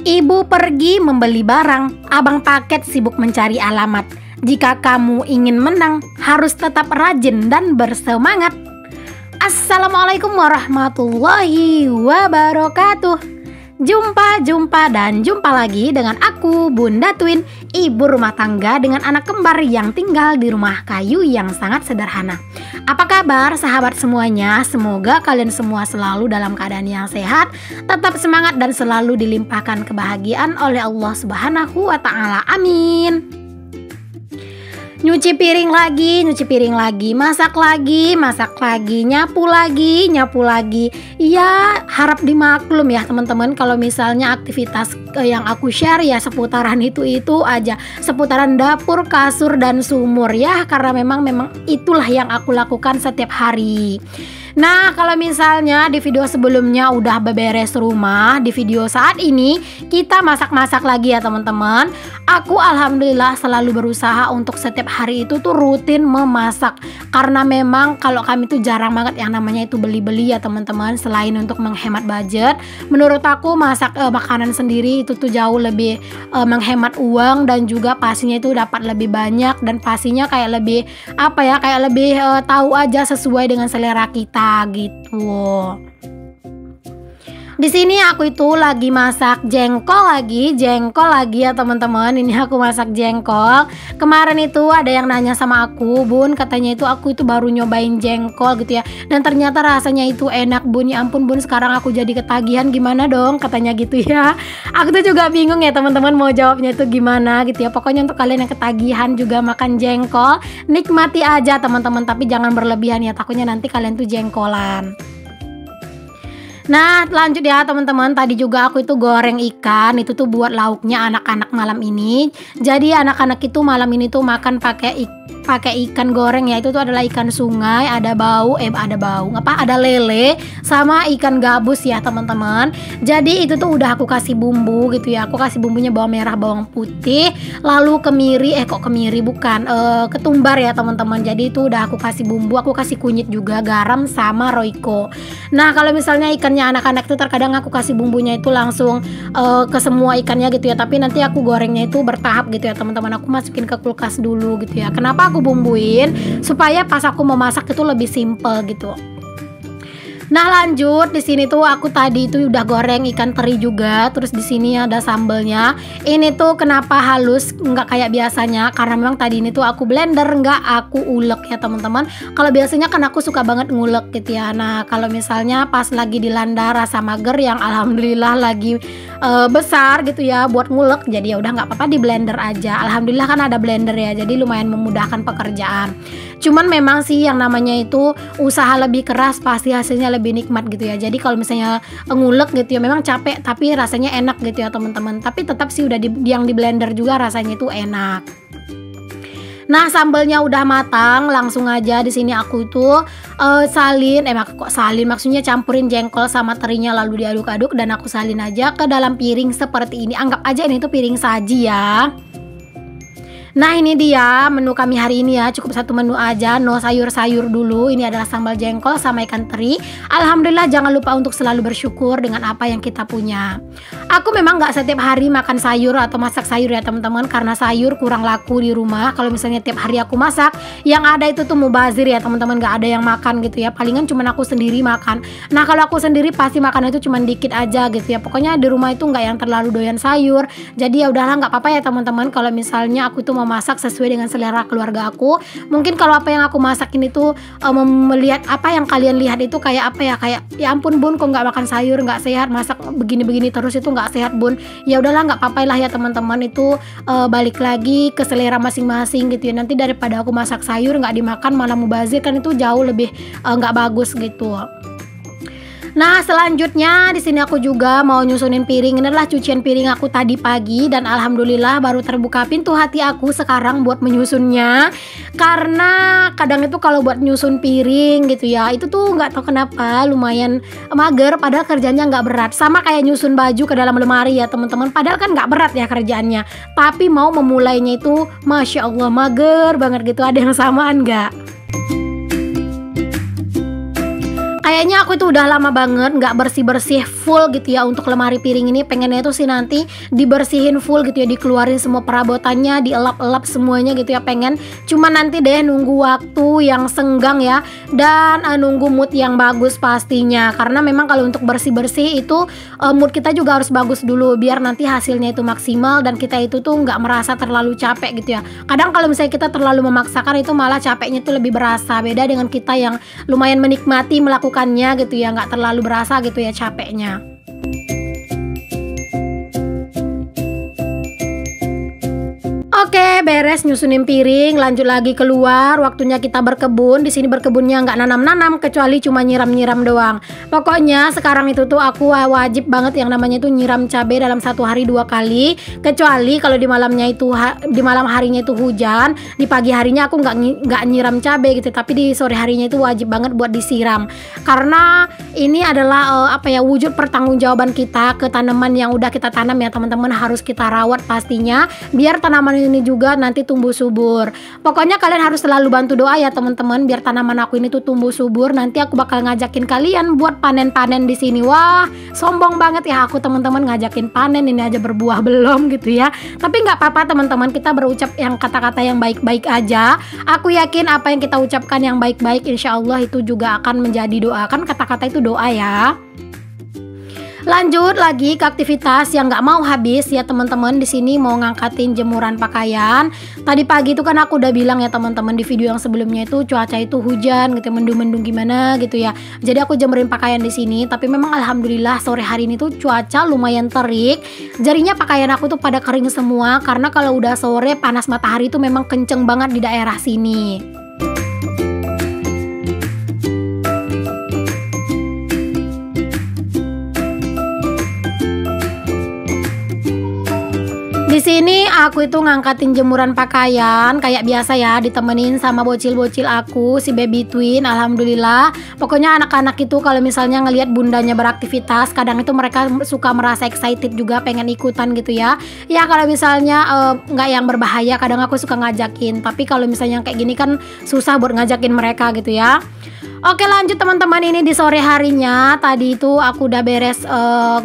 Ibu pergi membeli barang, abang paket sibuk mencari alamat. Jika kamu ingin menang, harus tetap rajin dan bersemangat. Assalamualaikum warahmatullahi wabarakatuh. Jumpa dan jumpa lagi dengan aku, Bunda Twin, ibu rumah tangga dengan anak kembar yang tinggal di rumah kayu yang sangat sederhana. Apa kabar sahabat semuanya? Semoga kalian semua selalu dalam keadaan yang sehat, tetap semangat dan selalu dilimpahkan kebahagiaan oleh Allah Subhanahu wa Ta'ala. Amin. Nyuci piring lagi, masak lagi, nyapu lagi. Ya, harap dimaklum ya teman-teman kalau misalnya aktivitas yang aku share ya seputaran itu aja, seputaran dapur, kasur dan sumur ya, karena memang itulah yang aku lakukan setiap hari. Nah, kalau misalnya di video sebelumnya udah beberes rumah, di video saat ini kita masak-masak lagi ya teman-teman. Aku alhamdulillah selalu berusaha untuk setiap hari itu tuh rutin memasak, karena memang kalau kami tuh jarang banget yang namanya itu beli-beli ya teman-teman. Selain untuk menghemat budget, menurut aku masak makanan sendiri itu tuh jauh lebih menghemat uang, dan juga pastinya itu dapat lebih banyak, dan pastinya kayak lebih tahu aja sesuai dengan selera kita gitu. Di sini aku itu lagi masak jengkol lagi ya teman-teman. Ini aku masak jengkol. Kemarin itu ada yang nanya sama aku, Bun, katanya itu aku itu baru nyobain jengkol gitu ya, dan ternyata rasanya itu enak, Bun. Ya ampun, Bun, sekarang aku jadi ketagihan, gimana dong, katanya gitu ya. Aku tuh juga bingung ya teman-teman mau jawabnya itu gimana gitu ya. Pokoknya untuk kalian yang ketagihan juga makan jengkol, nikmati aja teman-teman, tapi jangan berlebihan ya, takutnya nanti kalian tuh jengkolan. Nah, lanjut ya teman-teman. Tadi juga aku itu goreng ikan, itu tuh buat lauknya anak-anak malam ini. Jadi anak-anak itu malam ini tuh makan pakai ikan goreng ya. Itu tuh adalah ikan sungai, ada lele sama ikan gabus ya teman-teman. Jadi itu tuh udah aku kasih bumbu gitu ya. Aku kasih bumbunya bawang merah, bawang putih, lalu ketumbar ya teman-teman. Jadi itu udah aku kasih bumbu, aku kasih kunyit juga, garam sama roiko. Nah, kalau misalnya ikannya anak-anak itu terkadang aku kasih bumbunya itu langsung ke semua ikannya gitu ya, tapi nanti aku gorengnya itu bertahap gitu ya teman-teman. Aku masukin ke kulkas dulu gitu ya. Kenapa aku bumbuin? Supaya pas aku memasak itu lebih simple gitu. Nah, lanjut di sini tuh aku tadi itu udah goreng ikan teri juga. Terus di sini ada sambelnya. Ini tuh kenapa halus nggak kayak biasanya? Karena memang tadi ini tuh aku blender, nggak aku ulek ya teman-teman. Kalau biasanya kan aku suka banget ngulek gitu ya. Nah, kalau misalnya pas lagi dilanda rasa mager yang alhamdulillah lagi besar gitu ya buat ngulek, jadi ya udah nggak apa-apa, di blender aja. Alhamdulillah kan ada blender ya, jadi lumayan memudahkan pekerjaan. Cuman memang sih yang namanya itu usaha lebih keras pasti hasilnya lebih nikmat gitu ya. Jadi kalau misalnya ngulek gitu ya memang capek, tapi rasanya enak gitu ya teman-teman. Tapi tetap sih udah yang di blender juga rasanya itu enak. Nah, sambelnya udah matang, langsung aja di sini aku tuh maksudnya campurin jengkol sama terinya lalu diaduk-aduk, dan aku salin aja ke dalam piring seperti ini. Anggap aja ini tuh piring saji ya. Nah, ini dia menu kami hari ini ya, cukup satu menu aja, no sayur-sayur dulu. Ini adalah sambal jengkol sama ikan teri. Alhamdulillah, jangan lupa untuk selalu bersyukur dengan apa yang kita punya. Aku memang nggak setiap hari makan sayur atau masak sayur ya teman-teman, karena sayur kurang laku di rumah. Kalau misalnya tiap hari aku masak, yang ada itu tuh mubazir ya teman-teman, nggak ada yang makan gitu ya. Palingan cuman aku sendiri makan. Nah, kalau aku sendiri pasti makan itu cuman dikit aja gitu ya. Pokoknya di rumah itu nggak yang terlalu doyan sayur. Jadi ya udahlah, nggak apa-apa ya teman-teman. Kalau misalnya aku tuh memasak sesuai dengan selera keluarga aku. Mungkin kalau apa yang aku masak ini tuh melihat apa yang kalian lihat itu kayak ya ampun, Bun, kok nggak makan sayur, nggak sehat, masak begini-begini terus itu nggak sehat, Bun. Ya udahlah, nggak apa-apa lah ya teman-teman, itu balik lagi ke selera masing-masing gitu ya. Nanti daripada aku masak sayur nggak dimakan malah mubazir, kan itu jauh lebih nggak bagus gitu. Nah, selanjutnya di sini aku juga mau nyusunin piring. Ini adalah cucian piring aku tadi pagi, dan alhamdulillah baru terbuka pintu hati aku sekarang buat menyusunnya. Karena kadang itu kalau buat nyusun piring gitu ya, itu tuh nggak tahu kenapa lumayan mager, padahal kerjanya nggak berat. Sama kayak nyusun baju ke dalam lemari ya teman-teman, padahal kan nggak berat ya kerjaannya. Tapi mau memulainya itu Masya Allah mager banget gitu. Ada yang samaan nggak? Kayaknya aku itu udah lama banget nggak bersih-bersih full gitu ya untuk lemari piring ini. Pengennya itu sih nanti dibersihin full gitu ya, dikeluarin semua perabotannya, dielap-elap semuanya gitu ya pengen. Cuma nanti deh nunggu waktu yang senggang ya, dan nunggu mood yang bagus pastinya. Karena memang kalau untuk bersih-bersih itu mood kita juga harus bagus dulu biar nanti hasilnya itu maksimal dan kita itu tuh nggak merasa terlalu capek gitu ya. Kadang kalau misalnya kita terlalu memaksakan itu malah capeknya tuh lebih berasa. Beda dengan kita yang lumayan menikmati melakukannya gitu ya, nggak terlalu berasa gitu ya capeknya. Oke, beres nyusunin piring, lanjut lagi keluar. Waktunya kita berkebun. Di sini berkebunnya nggak nanam-nanam, kecuali cuma nyiram-nyiram doang. Pokoknya sekarang itu tuh aku wajib banget yang namanya itu nyiram cabai dalam satu hari 2 kali. Kecuali kalau di malamnya itu di malam harinya itu hujan, di pagi harinya aku nggak nyiram cabai gitu. Tapi di sore harinya itu wajib banget buat disiram. Karena ini adalah wujud pertanggungjawaban kita ke tanaman yang udah kita tanam ya teman-teman. Harus kita rawat pastinya biar tanaman ini juga nanti tumbuh subur. Pokoknya kalian harus selalu bantu doa ya teman-teman biar tanaman aku ini tuh tumbuh subur. Nanti aku bakal ngajakin kalian buat panen-panen di sini. Wah, sombong banget ya aku teman-teman ngajakin panen, ini aja berbuah belum gitu ya. Tapi nggak apa-apa teman-teman, kita berucap yang kata-kata yang baik-baik aja. Aku yakin apa yang kita ucapkan yang baik-baik insya Allah itu juga akan menjadi doa. Kan kata-kata itu doa ya. Lanjut lagi ke aktivitas yang nggak mau habis ya teman-teman. Di sini mau ngangkatin jemuran pakaian. Tadi pagi itu kan aku udah bilang ya teman-teman di video yang sebelumnya itu cuaca itu hujan gitu, mendung-mendung gimana gitu ya. Jadi aku jemurin pakaian di sini. Tapi memang alhamdulillah sore hari ini tuh cuaca lumayan terik. Jadinya pakaian aku tuh pada kering semua karena kalau udah sore panas matahari itu memang kenceng banget di daerah sini. Di sini aku itu ngangkatin jemuran pakaian kayak biasa ya, ditemenin sama bocil-bocil aku, si baby twin. Alhamdulillah. Pokoknya anak-anak itu kalau misalnya ngelihat bundanya beraktivitas, kadang itu mereka suka merasa excited juga, pengen ikutan gitu ya. Ya kalau misalnya nggak yang berbahaya, kadang aku suka ngajakin. Tapi kalau misalnya kayak gini kan susah buat ngajakin mereka gitu ya. Oke lanjut teman-teman, ini di sore harinya. Tadi itu aku udah beres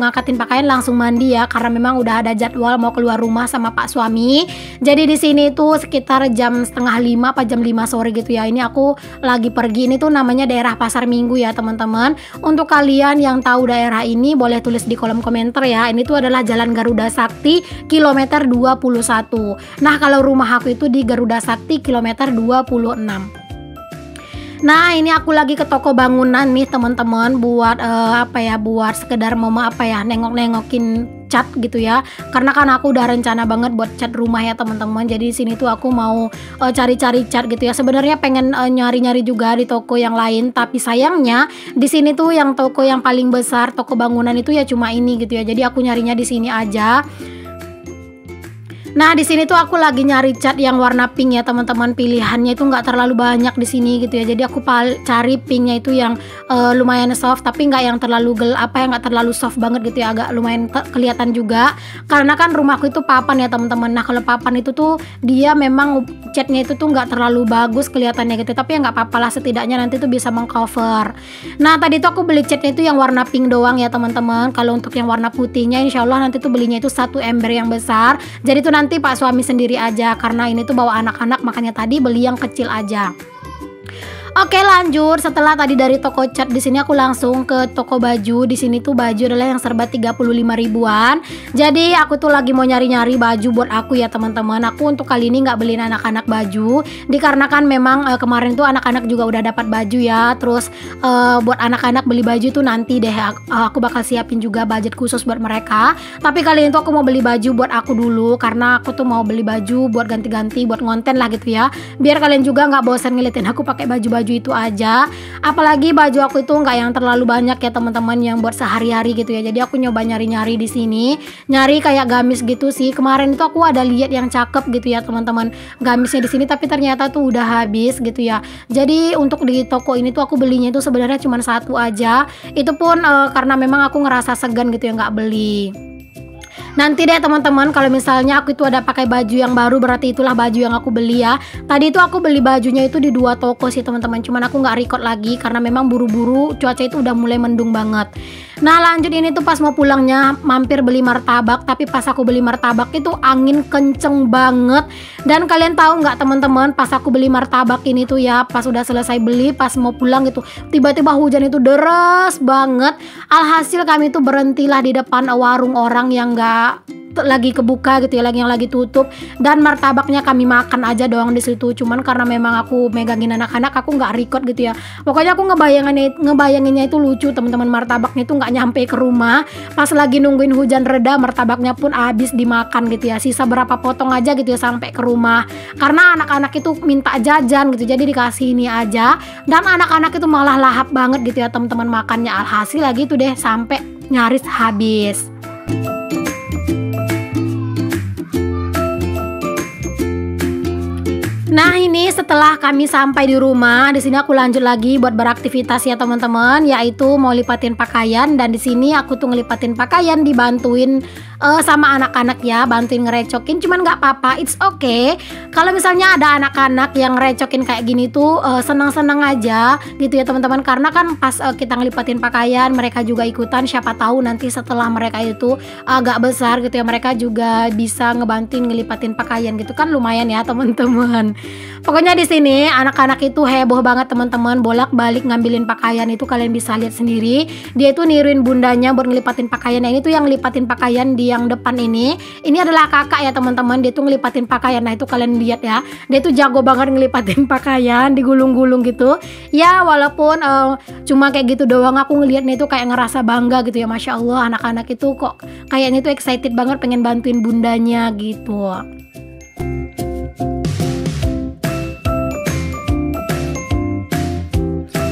ngangkatin pakaian, langsung mandi ya karena memang udah ada jadwal mau keluar rumah sama Pak suami. Jadi di sini tuh sekitar jam setengah 5 apa jam 5 sore gitu ya. Ini aku lagi pergi, ini tuh namanya daerah Pasar Minggu ya teman-teman. Untuk kalian yang tahu daerah ini boleh tulis di kolom komentar ya. Ini tuh adalah Jalan Garuda Sakti kilometer 21. Nah kalau rumah aku itu di Garuda Sakti kilometer 26. Nah ini aku lagi ke toko bangunan nih teman-teman buat buat sekedar mau nengok-nengokin cat gitu ya. Karena kan aku udah rencana banget buat cat rumah ya teman-teman. Jadi di sini tuh aku mau cari-cari cat gitu ya. Sebenarnya pengen nyari-nyari juga di toko yang lain, tapi sayangnya di sini tuh yang toko yang paling besar toko bangunan itu ya cuma ini gitu ya. Jadi aku nyarinya di sini aja. Nah di sini tuh aku lagi nyari cat yang warna pink ya teman-teman. Pilihannya itu nggak terlalu banyak di sini gitu ya. Jadi aku cari pinknya itu yang lumayan soft, tapi nggak yang terlalu nggak terlalu soft banget gitu ya. Agak lumayan kelihatan juga. Karena kan rumahku itu papan ya teman-teman. Nah kalau papan itu tuh dia memang catnya itu tuh nggak terlalu bagus kelihatannya gitu. Tapi ya nggak apa-apa lah, setidaknya nanti tuh bisa mengcover. Nah tadi tuh aku beli catnya itu yang warna pink doang ya teman-teman. Kalau untuk yang warna putihnya insya Allah nanti tuh belinya itu 1 ember yang besar. Jadi tuh nanti Pak suami sendiri aja karena ini tuh bawa anak-anak, makanya tadi beli yang kecil aja. Oke lanjut, setelah tadi dari toko cat di sini aku langsung ke toko baju. Di sini tuh baju adalah yang serba 35 ribuan. Jadi aku tuh lagi mau nyari-nyari baju buat aku ya teman-teman. Aku untuk kali ini nggak beliin anak-anak baju, dikarenakan memang kemarin tuh anak-anak juga udah dapat baju ya. Terus buat anak-anak beli baju tuh nanti deh aku bakal siapin juga budget khusus buat mereka. Tapi kali ini tuh aku mau beli baju buat aku dulu, karena aku tuh mau beli baju buat ganti-ganti, buat ngonten lah gitu ya. Biar kalian juga nggak bosan ngeliatin aku pakai baju-baju itu aja. Apalagi baju aku itu nggak yang terlalu banyak ya teman-teman, yang buat sehari-hari gitu ya. Jadi aku nyoba nyari-nyari di sini, nyari kayak gamis gitu sih. Kemarin itu aku ada lihat yang cakep gitu ya teman-teman, gamisnya di sini, tapi ternyata tuh udah habis gitu ya. Jadi untuk di toko ini tuh aku belinya itu sebenarnya cuma 1 aja. Itu pun karena memang aku ngerasa segan gitu ya nggak beli. Nanti deh teman-teman, kalau misalnya aku itu ada pakai baju yang baru, berarti itulah baju yang aku beli ya. Tadi itu aku beli bajunya itu di 2 toko sih teman-teman, cuman aku nggak record lagi karena memang buru-buru, cuaca itu udah mulai mendung banget. Nah lanjut, ini tuh pas mau pulangnya mampir beli martabak, tapi pas aku beli martabak itu angin kenceng banget. Dan kalian tahu nggak teman-teman, pas aku beli martabak ini tuh ya, pas udah selesai beli, pas mau pulang gitu, tiba-tiba hujan itu deras banget. Alhasil kami tuh berhentilah di depan warung orang yang nggak lagi kebuka gitu ya, yang lagi tutup, dan martabaknya kami makan aja doang di situ. Cuman karena memang aku megangin anak-anak, aku nggak record gitu ya. Pokoknya aku ngebayanginnya itu lucu teman-teman, martabaknya itu nggak nyampe ke rumah. Pas lagi nungguin hujan reda, martabaknya pun habis dimakan gitu ya, sisa berapa potong aja gitu ya sampai ke rumah. Karena anak-anak itu minta jajan gitu, jadi dikasih ini aja, dan anak-anak itu malah lahap banget gitu ya teman-teman makannya. Alhasil lagi tuh deh sampai nyaris habis. Nah ini setelah kami sampai di rumah, di sini aku lanjut lagi buat beraktivitas ya teman-teman, yaitu mau lipatin pakaian. Dan di sini aku tuh ngelipatin pakaian dibantuin sama anak-anak ya, bantuin ngerecokin. Cuman nggak apa-apa, it's okay. Kalau misalnya ada anak-anak yang ngerecokin kayak gini tuh senang-senang aja gitu ya teman-teman, karena kan pas kita ngelipatin pakaian mereka juga ikutan. Siapa tahu nanti setelah mereka itu agak besar gitu ya, mereka juga bisa ngebantuin ngelipatin pakaian gitu kan, lumayan ya teman-teman. Pokoknya di sini anak-anak itu heboh banget teman-teman, bolak-balik ngambilin pakaian itu, kalian bisa lihat sendiri. Dia itu niruin bundanya buat ngelipatin pakaian. Nah ini tuh yang ngelipatin pakaian di yang depan ini adalah kakak ya teman-teman, dia tuh ngelipatin pakaian. Nah itu kalian lihat ya, dia tuh jago banget ngelipatin pakaian, digulung-gulung gitu ya. Walaupun cuma kayak gitu doang, aku ngelihatnya itu kayak ngerasa bangga gitu ya. Masya Allah, anak-anak itu kok kayaknya tuh excited banget pengen bantuin bundanya gitu.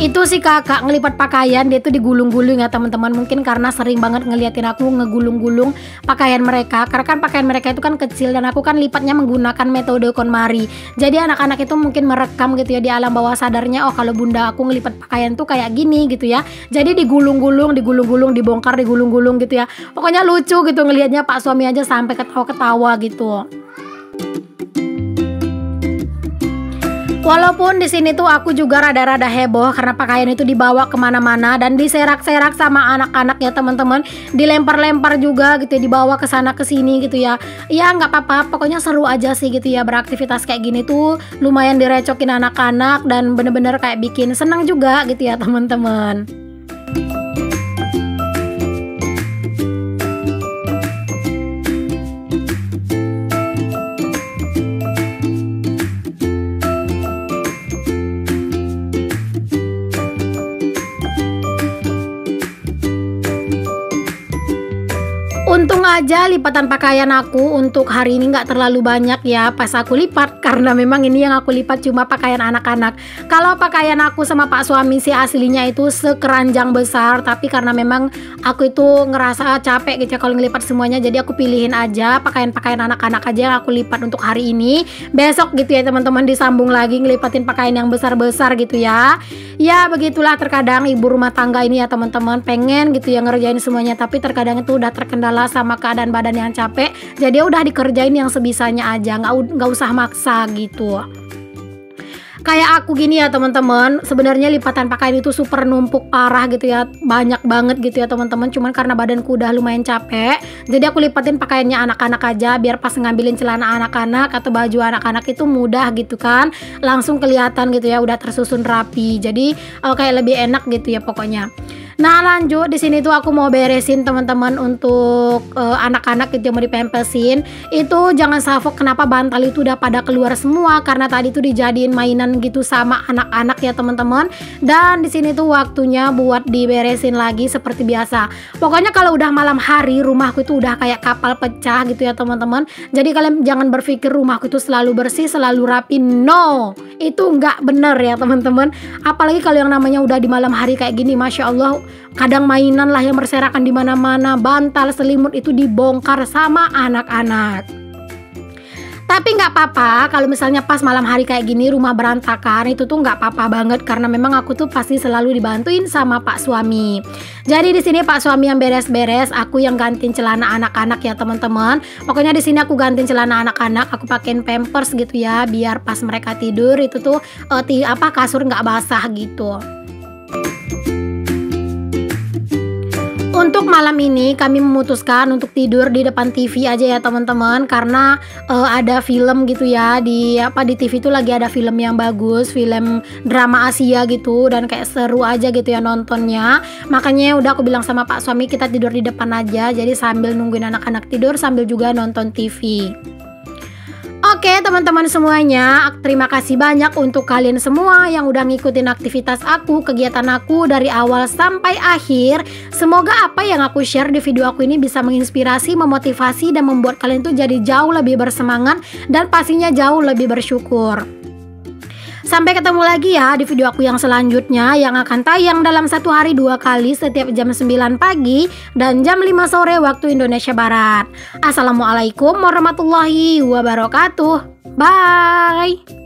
Itu si kakak ngelipat pakaian, dia tuh digulung-gulung ya teman-teman. Mungkin karena sering banget ngeliatin aku ngegulung-gulung pakaian mereka, karena kan pakaian mereka itu kan kecil dan aku kan lipatnya menggunakan metode KonMari. Jadi anak-anak itu mungkin merekam gitu ya di alam bawah sadarnya, oh kalau bunda aku ngelipat pakaian tuh kayak gini gitu ya. Jadi digulung-gulung, dibongkar, digulung-gulung gitu ya. Pokoknya lucu gitu ngelihatnya, pak suami aja sampai ketawa-ketawa gitu. Walaupun di sini tuh aku juga rada-rada heboh karena pakaian itu dibawa kemana-mana dan diserak-serak sama anak-anak ya teman-teman, dilempar-lempar juga gitu ya, dibawa ke sana ke sini gitu ya. Ya nggak apa-apa, pokoknya seru aja sih gitu ya, beraktivitas kayak gini tuh lumayan direcokin anak-anak dan bener-bener kayak bikin senang juga gitu ya teman-teman. Untung aja lipatan pakaian aku untuk hari ini nggak terlalu banyak ya pas aku lipat, karena memang ini yang aku lipat cuma pakaian anak-anak. Kalau pakaian aku sama pak suami sih aslinya itu sekeranjang besar, tapi karena memang aku itu ngerasa capek gitu ya kalau ngelipat semuanya, jadi aku pilihin aja pakaian-pakaian anak-anak aja yang aku lipat untuk hari ini. Besok gitu ya teman-teman disambung lagi ngelipatin pakaian yang besar-besar gitu ya. Ya begitulah terkadang ibu rumah tangga ini ya teman-teman, pengen gitu ya ngerjain semuanya, tapi terkadang itu udah terkendala sama keadaan badan yang capek, jadi udah dikerjain yang sebisanya aja, nggak usah maksa gitu. Kayak aku gini ya teman-teman, sebenarnya lipatan pakaian itu super numpuk parah gitu ya, banyak banget gitu ya teman-teman. Cuman karena badanku udah lumayan capek, jadi aku lipatin pakaiannya anak-anak aja, biar pas ngambilin celana anak-anak atau baju anak-anak itu mudah gitu kan, langsung kelihatan gitu ya, udah tersusun rapi. Jadi kayak lebih enak gitu ya pokoknya. Nah lanjut, di sini tuh aku mau beresin teman-teman untuk anak-anak gitu yang mau dipempesin. Itu jangan salfok kenapa bantal itu udah pada keluar semua, karena tadi tuh dijadiin mainan gitu sama anak-anak ya teman-teman. Dan di sini tuh waktunya buat diberesin lagi seperti biasa. Pokoknya kalau udah malam hari rumahku itu udah kayak kapal pecah gitu ya teman-teman. Jadi kalian jangan berpikir rumahku itu selalu bersih, selalu rapi. No, itu nggak bener ya teman-teman. Apalagi kalau yang namanya udah di malam hari kayak gini, masya Allah, kadang mainan lah yang berserakan di mana-mana, bantal, selimut itu dibongkar sama anak-anak. Tapi nggak apa-apa kalau misalnya pas malam hari kayak gini rumah berantakan, itu tuh nggak apa-apa banget karena memang aku tuh pasti selalu dibantuin sama Pak suami. Jadi di sini Pak suami yang beres-beres, aku yang gantiin celana anak-anak ya teman-teman. Pokoknya di sini aku gantiin celana anak-anak, aku pakein pampers gitu ya, biar pas mereka tidur itu tuh kasur nggak basah gitu. Untuk malam ini kami memutuskan untuk tidur di depan TV aja ya teman-teman, karena ada film gitu ya di TV itu lagi ada film yang bagus, film drama Asia gitu, dan kayak seru aja gitu ya nontonnya. Makanya udah aku bilang sama Pak suami kita tidur di depan aja, jadi sambil nungguin anak-anak tidur sambil juga nonton TV. Oke teman-teman semuanya, terima kasih banyak untuk kalian semua yang udah ngikutin aktivitas aku, kegiatan aku dari awal sampai akhir. Semoga apa yang aku share di video aku ini bisa menginspirasi, memotivasi, dan membuat kalian tuh jadi jauh lebih bersemangat dan pastinya jauh lebih bersyukur. Sampai ketemu lagi ya di video aku yang selanjutnya yang akan tayang dalam satu hari 2 kali setiap jam 9 pagi dan jam 5 sore waktu Indonesia Barat. Assalamualaikum warahmatullahi wabarakatuh. Bye.